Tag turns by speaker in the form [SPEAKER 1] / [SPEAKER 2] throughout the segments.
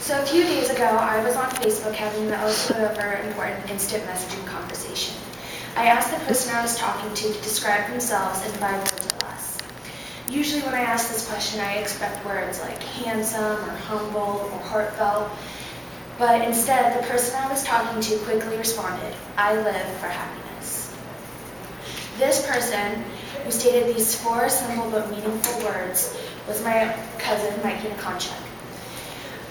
[SPEAKER 1] So a few days ago, I was on Facebook having the over important instant messaging conversation. I asked the person I was talking to describe themselves in 5 words or less. Usually when I ask this question, I expect words like handsome or humble or heartfelt, but instead the person I was talking to quickly responded, "I live for happiness." This person, who stated these 4 simple but meaningful words, was my cousin, Mikey.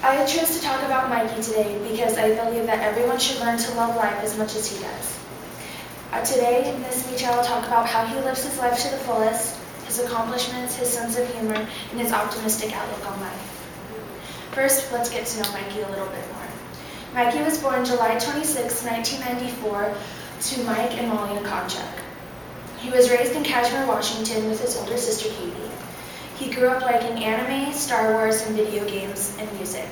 [SPEAKER 1] I chose to talk about Mikey today because I believe that everyone should learn to love life as much as he does. Today, in this speech, I will talk about how he lives his life to the fullest, his accomplishments, his sense of humor, and his optimistic outlook on life. First, let's get to know Mikey a little bit more. Mikey was born July 26, 1994, to Mike and Molly Akonchuk. He was raised in Kashmir, Washington, with his older sister Katie. He grew up liking anime, Star Wars, and video games and music.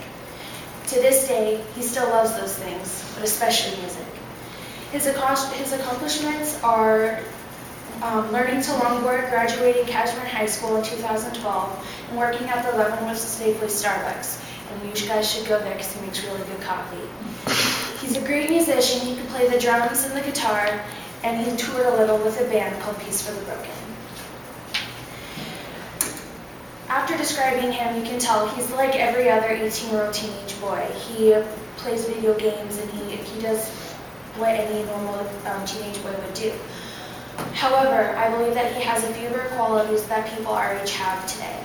[SPEAKER 1] To this day, he still loves those things, but especially music. His accomplishments are learning to longboard, graduating Kashmir High School in 2012, and working at the Leavenworth Safeway Starbucks. And you guys should go there because he makes really good coffee. He's a great musician. He can play the drums and the guitar, and he toured a little with a band called Peace for the Broken. After describing him, you can tell he's like every other 18-year-old teenage boy. He plays video games and he does what any normal teenage boy would do. However, I believe that he has a few rare qualities that people our age have today.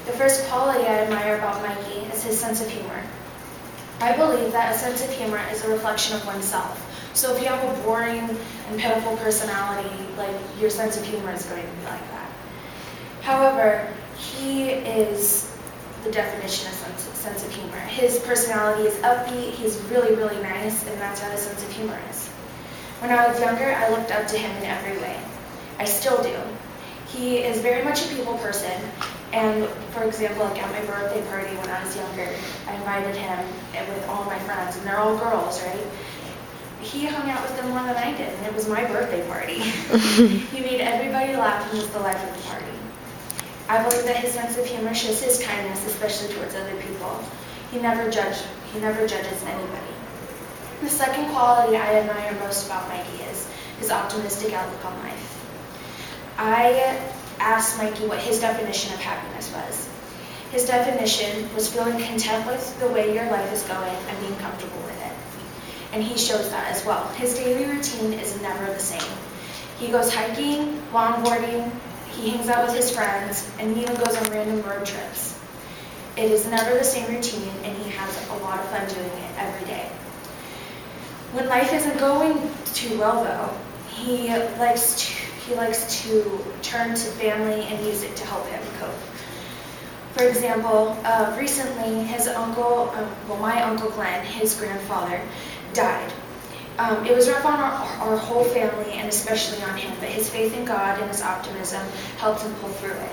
[SPEAKER 1] The first quality I admire about Mikey is his sense of humor. I believe that a sense of humor is a reflection of oneself. So if you have a boring and pitiful personality, like your sense of humor is going to be like that. However, he is the definition of sense of humor. His personality is upbeat, he's really, really nice, and that's how his sense of humor is. When I was younger, I looked up to him in every way. I still do. He is very much a people person, and for example, like at my birthday party when I was younger, I invited him with all my friends, and they're all girls, right? He hung out with them more than I did, and it was my birthday party. He made everybody laugh and was the life of the party. I believe that his sense of humor shows his kindness, especially towards other people. He never judges anybody. The second quality I admire most about Mikey is his optimistic outlook on life. I asked Mikey what his definition of happiness was. His definition was feeling content with the way your life is going and being comfortable with it. And he shows that as well. His daily routine is never the same. He goes hiking, longboarding, he hangs out with his friends, and he even goes on random road trips. It is never the same routine, and he has a lot of fun doing it every day. When life isn't going too well, though, he likes to turn to family and music to help him cope. For example, recently his uncle, my Uncle Glenn, his grandfather, died. It was rough on our whole family and especially on him, but his faith in God and his optimism helped him pull through it.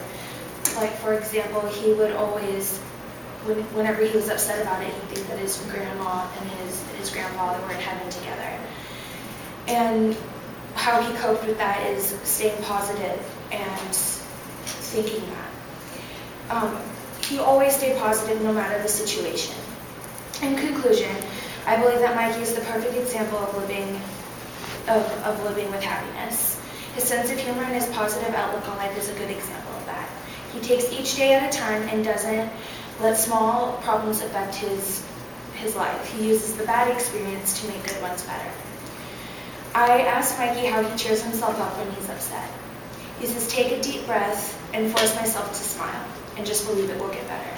[SPEAKER 1] Like, for example, he would always, whenever he was upset about it, he'd think that his grandma and his grandfather were in heaven together. And how he coped with that is staying positive and thinking that. He always stayed positive no matter the situation. In conclusion, I believe that Mikey is the perfect example of living with happiness. His sense of humor and his positive outlook on life is a good example of that. He takes each day at a time and doesn't let small problems affect his life. He uses the bad experience to make good ones better. I asked Mikey how he cheers himself up when he's upset. He says, "Take a deep breath and force myself to smile and just believe it will get better."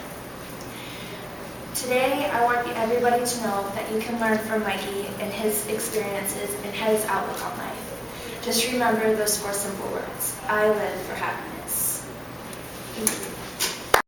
[SPEAKER 1] Today, I want everybody to know that you can learn from Mikey and his experiences and his outlook on life. Just remember those 4 simple words. I live for happiness. Thank you.